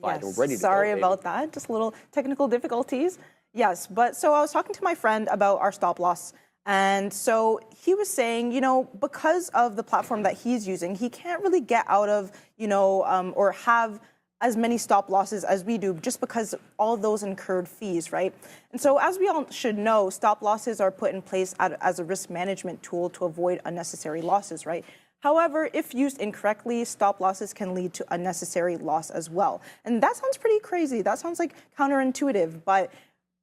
Yes, we're ready to sorry go, about that. Just a little technical difficulties. Yes, but so I was talking to my friend about our stop loss. And so he was saying, you know, because of the platform that he's using, he can't really get out of, you know, or have as many stop losses as we do just because of all those incurred fees, right? And so as we all should know, stop losses are put in place as a risk management tool to avoid unnecessary losses, right? However, if used incorrectly, stop losses can lead to unnecessary loss as well. And that sounds pretty crazy. That sounds like counterintuitive. But,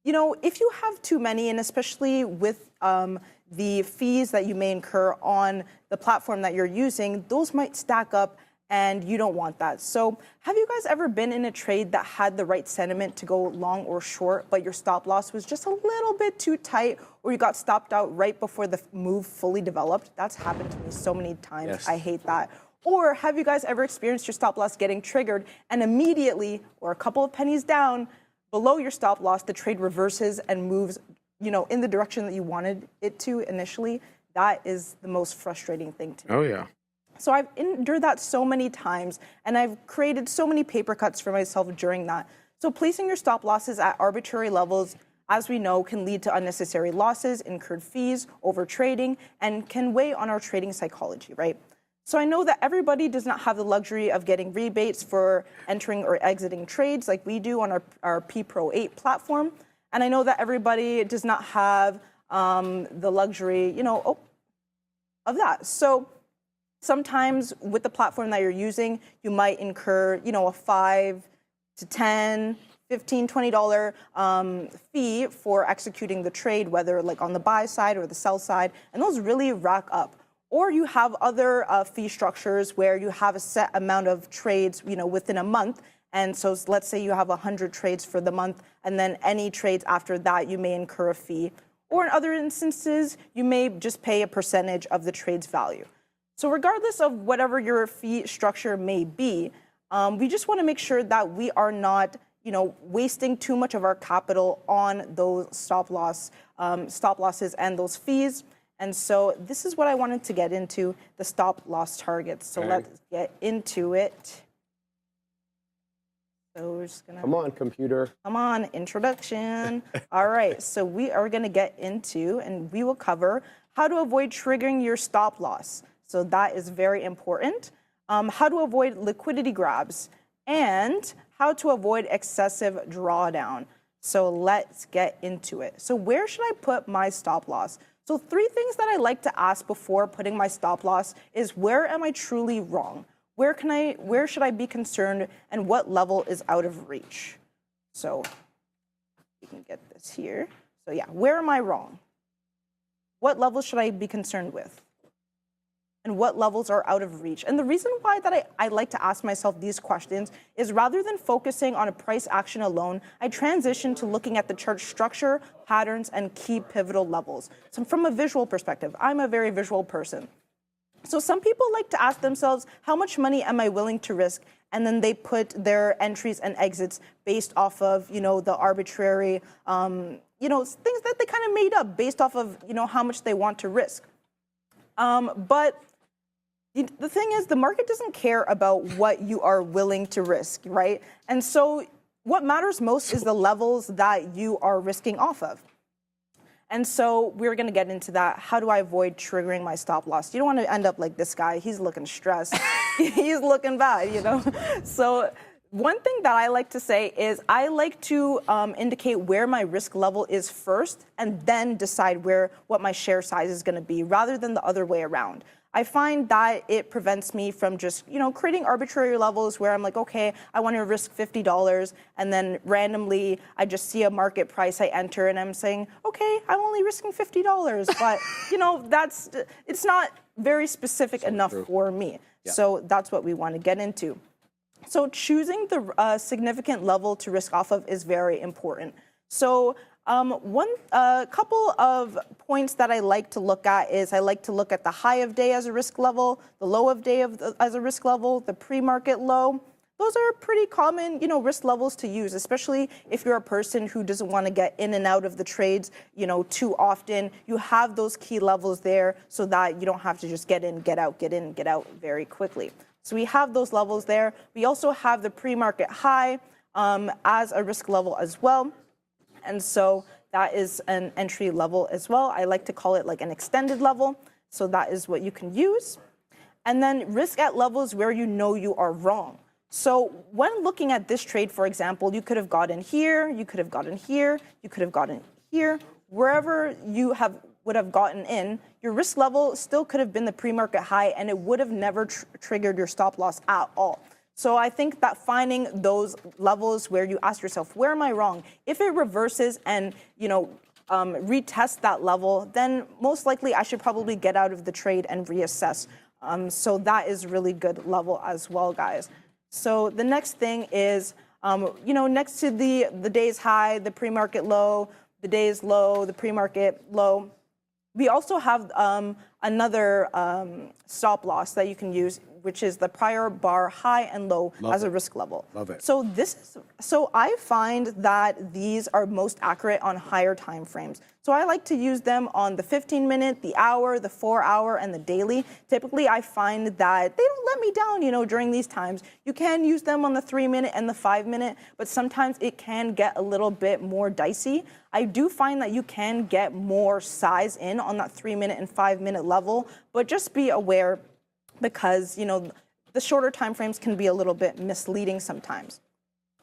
you know, if you have too many, and especially with the fees that you may incur on the platform that you're using, those might stack up and you don't want that. So have you guys ever been in a trade that had the right sentiment to go long or short, but your stop loss was just a little bit too tight, or you got stopped out right before the move fully developed? That's happened to me so many times. Yes. I hate that. Or have you guys ever experienced your stop loss getting triggered and immediately, or a couple of pennies down below your stop loss, the trade reverses and moves, you know, in the direction that you wanted it to initially? That is the most frustrating thing to me. Oh, yeah. So I've endured that so many times, and I've created so many paper cuts for myself during that. So placing your stop losses at arbitrary levels, as we know, can lead to unnecessary losses, incurred fees, over trading, and can weigh on our trading psychology, right? So I know that everybody does not have the luxury of getting rebates for entering or exiting trades like we do on our P-Pro 8 platform. And I know that everybody does not have the luxury, you know, of that. So sometimes with the platform that you're using, you might incur, you know, a $5 to $10, $15, $20 fee for executing the trade, whether like on the buy side or the sell side, and those really rack up. Or you have other fee structures where you have a set amount of trades, you know, within a month. And so let's say you have 100 trades for the month, and then any trades after that, you may incur a fee. Or in other instances, you may just pay a percentage of the trade's value. So regardless of whatever your fee structure may be, we just want to make sure that we are not, you know, wasting too much of our capital on those stop losses and those fees. And so this is what I wanted to get into, the stop loss targets. So let's get into it. So we're just gonna Come on, computer. Come on, introduction. All right, so we are gonna get into, and we will cover how to avoid triggering your stop loss. So that is very important. How to avoid liquidity grabs, and how to avoid excessive drawdown. So let's get into it. So where should I put my stop loss? So 3 things that I like to ask before putting my stop loss is, where am I truly wrong? Where should I be concerned, and what level is out of reach? So you can get this here. So yeah, where am I wrong? What level should I be concerned with? And what levels are out of reach? And the reason why that I like to ask myself these questions is, rather than focusing on a price action alone, I transition to looking at the chart structure, patterns, and key pivotal levels. So from a visual perspective, I'm a very visual person. So some people like to ask themselves, how much money am I willing to risk? And then they put their entries and exits based off of, you know, the arbitrary, you know, things that they kind of made up based off of, you know, how much they want to risk. But the thing is, the market doesn't care about what you are willing to risk, right? And so what matters most is the levels that you are risking off of. And so we're going to get into that. How do I avoid triggering my stop loss? You don't want to end up like this guy. He's looking stressed. He's looking bad, you know? So one thing that I like to say is, I like to indicate where my risk level is first, and then decide what my share size is going to be, rather than the other way around. I find that it prevents me from just, you know, creating arbitrary levels where I'm like, okay, I want to risk $50, and then randomly I just see a market price, I enter, and I'm saying, okay, I'm only risking $50, but you know, it's not very specific enough for me. Yeah. So that's what we want to get into. So choosing the significant level to risk off of is very important. So couple of points that I like to look at is, I like to look at the high of day as a risk level, the low of day as a risk level, the pre-market low. Those are pretty common, you know, risk levels to use, especially if you're a person who doesn't want to get in and out of the trades, you know, too often. You have those key levels there so that you don't have to just get in, get out, get in, get out very quickly. So we have those levels there. We also have the pre-market high as a risk level as well. And so that is an entry level as well. I like to call it like an extended level. So that is what you can use. And then risk at levels where you know you are wrong. So when looking at this trade, for example, you could have gotten here, you could have gotten here, you could have gotten here. Wherever you would have gotten in, your risk level still could have been the pre-market high, and it would have never triggered your stop loss at all. So I think that finding those levels where you ask yourself, where am I wrong? If it reverses and, retest that level, then most likely I should probably get out of the trade and reassess. So that is really good level as well, guys. So the next thing is, next to the day's high, the pre-market low, the day's low, the pre-market low, we also have another stop loss that you can use, which is the prior bar high and low as a risk level. Love it. So I find that these are most accurate on higher time frames. So I like to use them on the 15-minute, the hour, the 4-hour, and the daily. Typically, I find that they don't let me down, during these times. You can use them on the 3-minute and the 5-minute, but sometimes it can get a little bit more dicey. I do find that you can get more size in on that 3-minute and 5-minute level, but just be aware because, the shorter time frames can be a little bit misleading sometimes.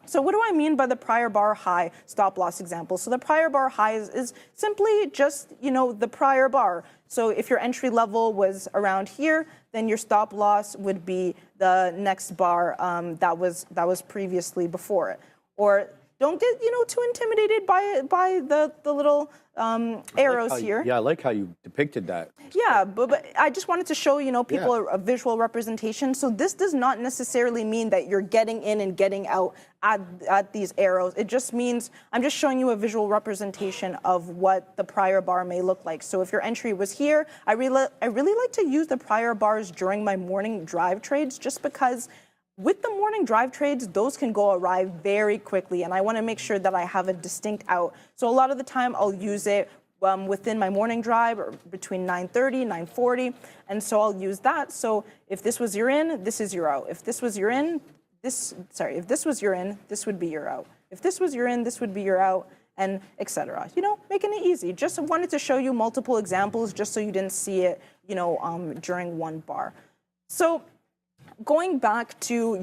So what do I mean by the prior bar high stop loss example? So the prior bar high is simply just, the prior bar. So if your entry level was around here, then your stop loss would be the next bar that was previously before it. Or don't get, too intimidated by the little arrows here. Yeah, I like how you depicted that. Yeah, but I just wanted to show, people a visual representation. So this does not necessarily mean that you're getting in and getting out at these arrows. It just means I'm just showing you a visual representation of what the prior bar may look like. So if your entry was here, I really like to use the prior bars during my morning drive trades just because with the morning drive trades, those can go awry very quickly, and I want to make sure that I have a distinct out. So a lot of the time, I'll use it within my morning drive or between 9:30, 9:40, and so I'll use that. So if this was your in, this is your out. If this was your in, if this was your in, this would be your out. If this was your in, this would be your out, and etc. Making it easy. Just wanted to show you multiple examples just so you didn't see it, during one bar. So going back to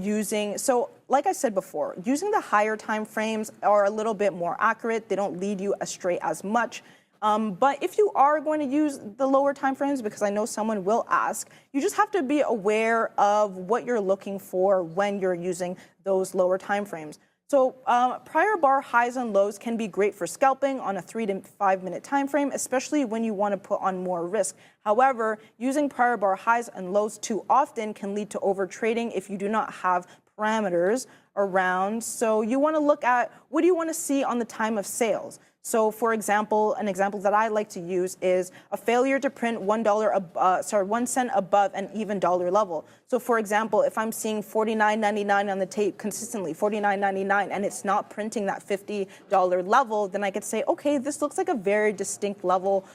so like I said before, using the higher time frames are a little bit more accurate. They don't lead you astray as much. But if you are going to use the lower time frames, because I know someone will ask, you just have to be aware of what you're looking for when you're using those lower time frames. So prior bar highs and lows can be great for scalping on a 3 to 5 minute time frame, especially when you want to put on more risk. However, using prior bar highs and lows too often can lead to overtrading if you do not have parameters around. So you want to look at what do you want to see on the time of sales. So, for example, an example that I like to use is a failure to print $1 cent above an even dollar level. So, for example, if I'm seeing $49.99 on the tape consistently, $49.99, and it's not printing that $50 level, then I could say, okay, this looks like a very distinct level,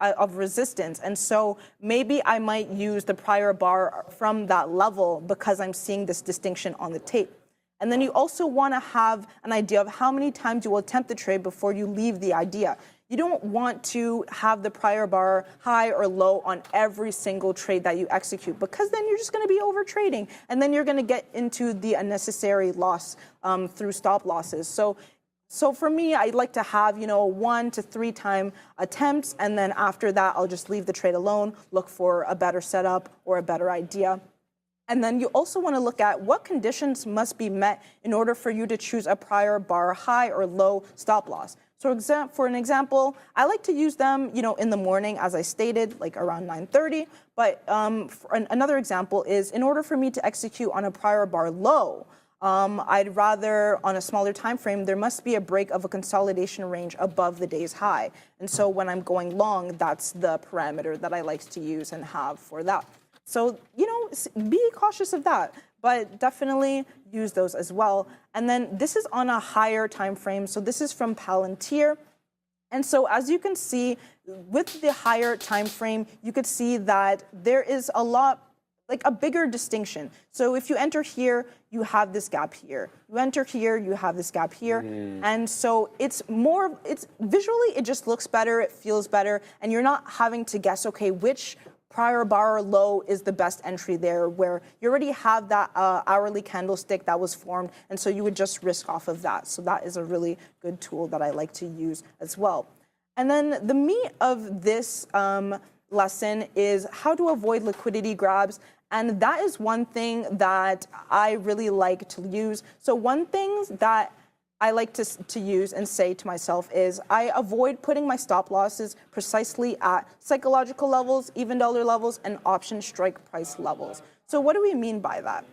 of resistance. And so maybe I might use the prior bar from that level because I'm seeing this distinction on the tape. And then you also want to have an idea of how many times you will attempt the trade before you leave the idea. You don't want to have the prior bar high or low on every single trade that you execute because then you're just going to be over trading and then you're going to get into the unnecessary loss through stop losses. So for me, I like to have, 1 to 3 time attempts, and then after that, I'll just leave the trade alone, look for a better setup or a better idea. And then you also want to look at what conditions must be met in order for you to choose a prior bar high or low stop loss. So for an example, I like to use them, in the morning, as I stated, like around 9:30. But another example is in order for me to execute on a prior bar low, I'd rather, on a smaller time frame, there must be a break of a consolidation range above the day's high. And so when I'm going long, that's the parameter that I like to use and have for that. So, be cautious of that, but definitely use those as well. And then this is on a higher time frame. So this is from Palantir. And so as you can see, with the higher time frame, you could see that there is a lot like a bigger distinction. So if you enter here, you have this gap here. You enter here, you have this gap here. And so it's visually, it just looks better, it feels better, and you're not having to guess, okay, which prior bar low is the best entry there, where you already have that hourly candlestick that was formed, and so you would just risk off of that. So that is a really good tool that I like to use as well. And then the meat of this lesson is how to avoid liquidity grabs. And that is one thing that I really like to use. So one thing that I like to use and say to myself is I avoid putting my stop losses precisely at psychological levels, even dollar levels, and option strike price levels. So what do we mean by that?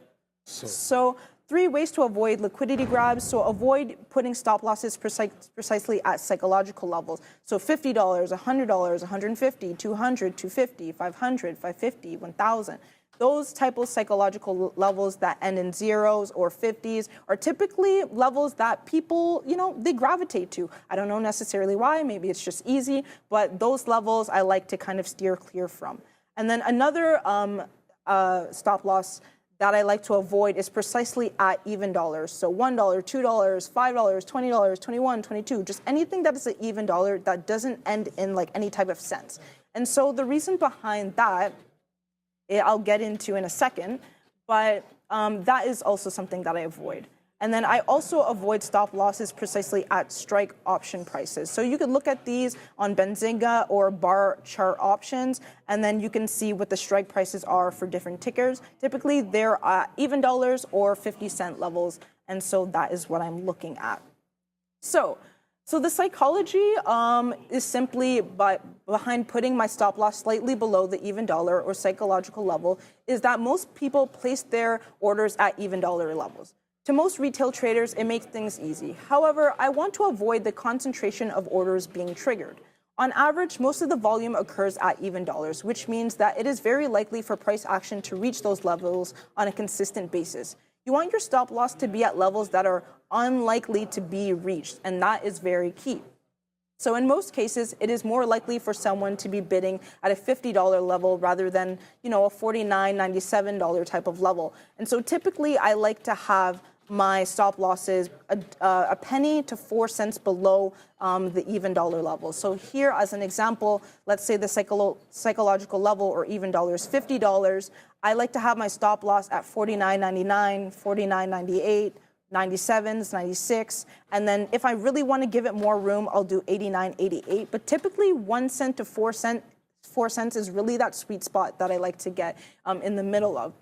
So 3 ways to avoid liquidity grabs. So avoid putting stop losses precisely at psychological levels. So $50, $100, $150, $200, $250, $500, $550, $1,000. Those type of psychological levels that end in zeros or 50s are typically levels that people, they gravitate to. I don't know necessarily why, maybe it's just easy, but those levels I like to kind of steer clear from. And then another stop loss that I like to avoid is precisely at even dollars. So $1, $2, $5, $20, $21, $22, just anything that is an even dollar that doesn't end in like any type of cents. And so the reason behind that, I'll get into in a second, but that is also something that I avoid. And then I also avoid stop losses precisely at strike option prices. So you could look at these on Benzinga or bar chart options, and then you can see what the strike prices are for different tickers. Typically, they're at even dollars or 50-cent levels, and so that is what I'm looking at. So the psychology is simply behind putting my stop loss slightly below the even dollar or psychological level is that most people place their orders at even dollar levels. To most retail traders, it makes things easy. However, I want to avoid the concentration of orders being triggered. On average, most of the volume occurs at even dollars, which means that it is very likely for price action to reach those levels on a consistent basis. You want your stop loss to be at levels that are unlikely to be reached, and that is very key. So in most cases, it is more likely for someone to be bidding at a $50 level rather than, a $49, $97 type of level. And so typically, I like to have my stop losses a penny to 4 cents below the even dollar level. So here, as an example, let's say the psychological level or even dollar is $50. I like to have my stop loss at $49.99, $49.98, 97s, 96, and then if I really want to give it more room, I'll do 89.88. But typically 1 cent to 4 cents is really that sweet spot that I like to get in the middle of.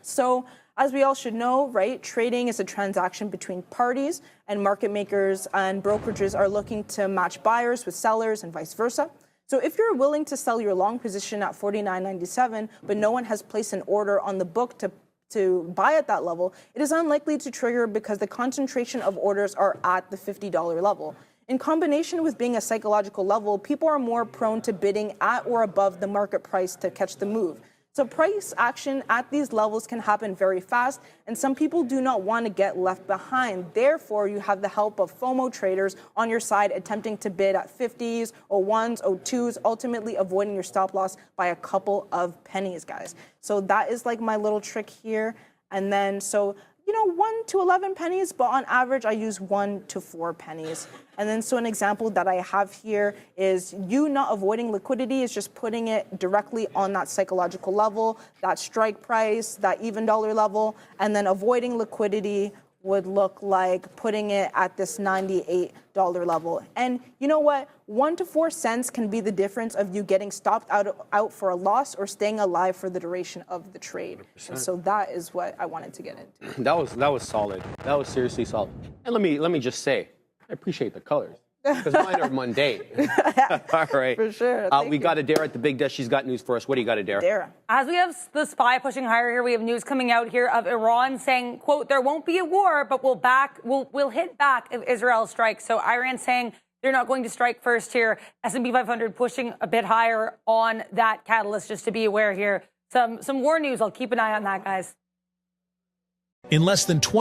So as we all should know, right, trading is a transaction between parties, and market makers and brokerages are looking to match buyers with sellers and vice versa. So if you're willing to sell your long position at $49.97, but no one has placed an order on the book to buy at that level, it is unlikely to trigger because the concentration of orders are at the $50 level. In combination with being a psychological level, people are more prone to bidding at or above the market price to catch the move. So price action at these levels can happen very fast, and some people do not want to get left behind. Therefore, you have the help of FOMO traders on your side attempting to bid at 50s, 01s, 02s, ultimately avoiding your stop loss by a couple of pennies, guys. So that is like my little trick here. And then, 1 to 11 pennies, but on average, I use 1 to 4 pennies. And then, so an example that I have here is you not avoiding liquidity is just putting it directly on that psychological level, that strike price, that even dollar level, and then avoiding liquidity would look like putting it at this $98 level. And you know what? 1 to 4 cents can be the difference of you getting stopped out for a loss or staying alive for the duration of the trade. 100%. And so that is what I wanted to get into. That was solid. That was seriously solid. And let me just say, I appreciate the colors. Because mine are mundane. All right. For sure. We got Adara at the big desk. She's got news for us. What do you got, Adara? Adara. As we have the SPY pushing higher here, we have news coming out here of Iran saying, quote, there won't be a war, but we'll hit back if Israel strikes. So Iran saying they're not going to strike first here. S&P 500 pushing a bit higher on that catalyst, just to be aware here. Some war news. I'll keep an eye on that, guys. In less than 20